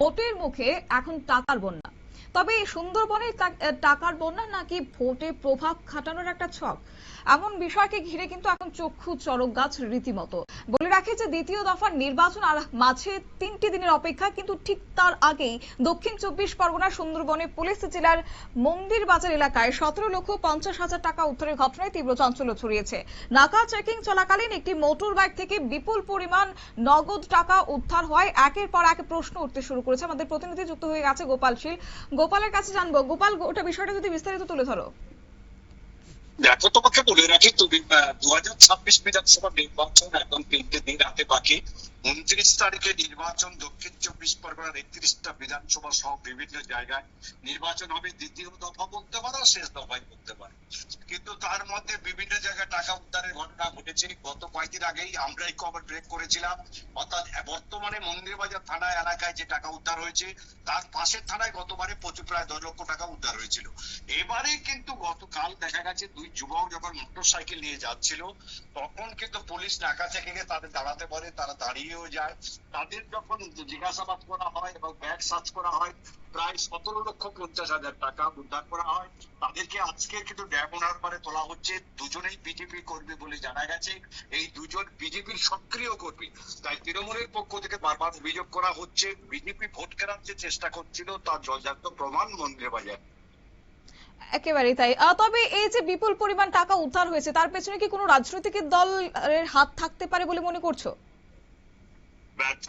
ভোটের মুখে এখন টাকার বন্যা। তবে এই সুন্দরবনে টাকার বন্যা নাকি ভোটে প্রভাব খাটানোর একটা ছক, এমন বিষয়কে ঘিরে কিন্তু এখন চক্ষু চড়ক গাছ রীতিমতো। বলে রাখে যে দ্বিতীয় দফার নির্বাচন আর মাঝে 3টি দিনের অপেক্ষা, কিন্তু ঠিক তার আগেই দক্ষিণ 24 পরগনার সুন্দরবনে পুলিশ জেলার মন্দির বাজার এলাকায় 17,50,000 টাকা উদ্ধারের ঘটনায় তীব্র চাঞ্চল্য ছড়িয়েছে। নাকা চেকিং চলাকালীন একটি মোটর বাইক থেকে বিপুল পরিমাণ নগদ টাকা উদ্ধার হয়। একের পর এক প্রশ্ন উঠতে শুরু করেছে। আমাদের প্রতিনিধি যুক্ত হয়ে গেছে গোপাল শীল। গোপালের কাছে জানবো, গোপাল, গোটা বিষয়টা যদি বিস্তারিত তুলে ধরো। দেখো, তোমাকে বলে রাখি, তুমি 2026 বিধানসভা নির্বাচন একদম 3টে দিন হাতে বাকি। 29 তারিখে নির্বাচন দক্ষিণ 24 পরগনার 31টা বিধানসভা সহ বিভিন্ন জায়গায় নির্বাচন হবে। দ্বিতীয় দফা বলতে পারো, শেষ দফাই বলতে পারো, কিন্তু তার মধ্যে বিভিন্ন জায়গায় টাকা উদ্ধারের ঘটনা ঘটেছে। গত কয়েকদিন আগেই আমরাই খবর ব্রেক করেছিলাম, অর্থাৎ বর্তমানে মন্দিরবাজার থানা এলাকায় যে টাকা উদ্ধার হয়েছে তার পাশের থানায় গতবারে প্রায় 10 লক্ষ টাকা উদ্ধার হয়েছিল। এবারে কিন্তু গতকাল দেখা গেছে দুই যুবক যখন মোটরসাইকেল নিয়ে যাচ্ছিল তখন কিন্তু পুলিশ নাকা থেকে তাদের দাঁড়াতে বলে, তারা দাঁড়িয়েও যায়। তাদের যখন জিজ্ঞাসাবাদ করা হয় এবং ব্যাগ সার্চ করা হয়, প্রায় 17,50,000 টাকা উদ্ধার করা হয়। তাদেরকে আজকে কিন্তু ড্যামন হারবারে তোলা হচ্ছে। দুজনেই বিজেপি কর্মী বলে জানা গেছে। এই দুজন বিজেপির সক্রিয় কর্মী, তাই তৃণমূলের পক্ষ থেকে বারবার অভিযোগ করা হচ্ছে বিজেপি ভোট কেনার যে চেষ্টা করছিল তার জলজান্ত প্রমাণ মন্দিরবাজার। একেবারেই তাই। তবে এই যে বিপুল পরিমাণ টাকা উদ্ধার হয়েছে, তার পেছনে কি কোনো রাজনৈতিক দলের হাত থাকতে পারে বলে মনে করছো?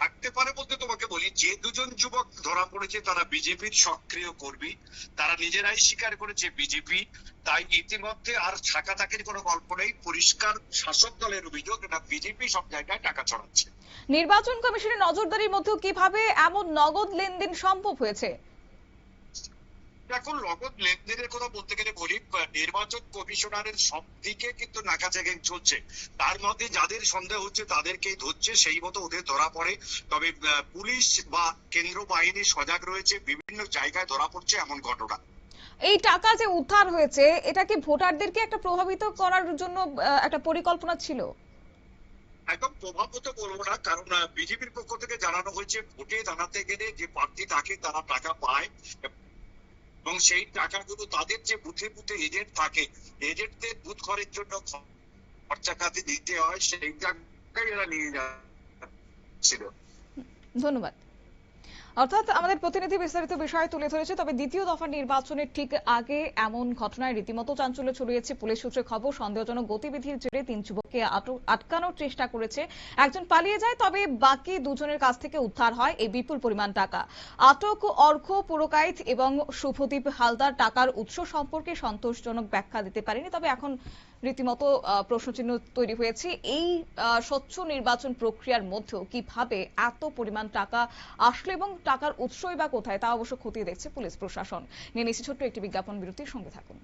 থাকতে পারে বলতে তোমাকে বলি, যে দুজন যুবক ধরা পড়েছে তারা বিজেপির সক্রিয় কর্মী, তারা নিজেরাই স্বীকার করেছে বিজেপি। তাই ইতিমধ্যে আর ছাকাছাকির কোনো গল্প নেই। পরিষ্কার শাসক দলের অভিযোগ, এটা বিজেপি সব জায়গায় টাকা ছড়াচ্ছে। নির্বাচন কমিশনের নজরদারির মধ্যেও কিভাবে এমন নগদ লেনদেন সম্ভব হয়েছে? এখন নগদ লেনদেনের কথা বলতে গেলে বলি, নির্বাচন কমিশনারের সব দিকে কিন্তু নাকা চেকিং চলছে। তার মধ্যে যাদের সন্দেহ হচ্ছে তাদেরকেই ধরছে, সেই মতো ওদের ধরা পড়ে। তবে পুলিশ বা কেন্দ্র বাহিনী সজাগ রয়েছে, বিভিন্ন জায়গায় ধরা পড়ছে এমন ঘটনা। এই টাকা যে উদ্ধার হয়েছে, এটা কি ভোটারদেরকে একটা প্রভাবিত করার জন্য একটা পরিকল্পনা ছিল? একদম প্রভাবিত বলবো না, কারণ বিজেপির পক্ষ থেকে জানানো হয়েছে ভোটে দাঁড়াতে গেলে যে প্রার্থী থাকে তারা টাকা পায়, এবং সেই টাকাগুলো তাদের যে বুথে বুথে এজেন্ট থাকে, এজেন্টদের বুথ খরচের জন্য খরচা খাতে দিতে হয়, সেই টাকাই এরা নিয়ে যাচ্ছিল। ধন্যবাদ। অর্থাৎ আমাদের প্রতিনিধি বিস্তারিত বিষয় তুলে ধরেছে। তবে দ্বিতীয় দফার নির্বাচনের ঠিক আগে এমন ঘটনায় রীতিমতো চাঞ্চল্য ছড়িয়েছে। পুলিশ সূত্রে খবর, সন্দেহজনক গতিবিধির জেরে 3 যুবককে আটকানোর চেষ্টা করেছে। একজন পালিয়ে যায়, তবে বাকি দুজনের কাছ থেকে উদ্ধার হয় এই বিপুল পরিমাণ টাকা। আটক অর্ঘ পুরকাইত এবং শুভদীপ হালদার টাকার উৎস সম্পর্কে সন্তোষজনক ব্যাখ্যা দিতে পারেনি। তবে এখন রীতিমতো প্রশ্নচিহ্ন তৈরি হয়েছে, এই স্বচ্ছ নির্বাচন প্রক্রিয়ার মধ্যেও কিভাবে এত পরিমাণ টাকা আসলো এবং টাকার উৎসই বা কোথায়, তা অবশ্য খতিয়ে দেখছে পুলিশ প্রশাসন। নিয়ে নিচ্ছে ছোট্ট একটি বিজ্ঞাপন বিরতির, সঙ্গে থাকুন।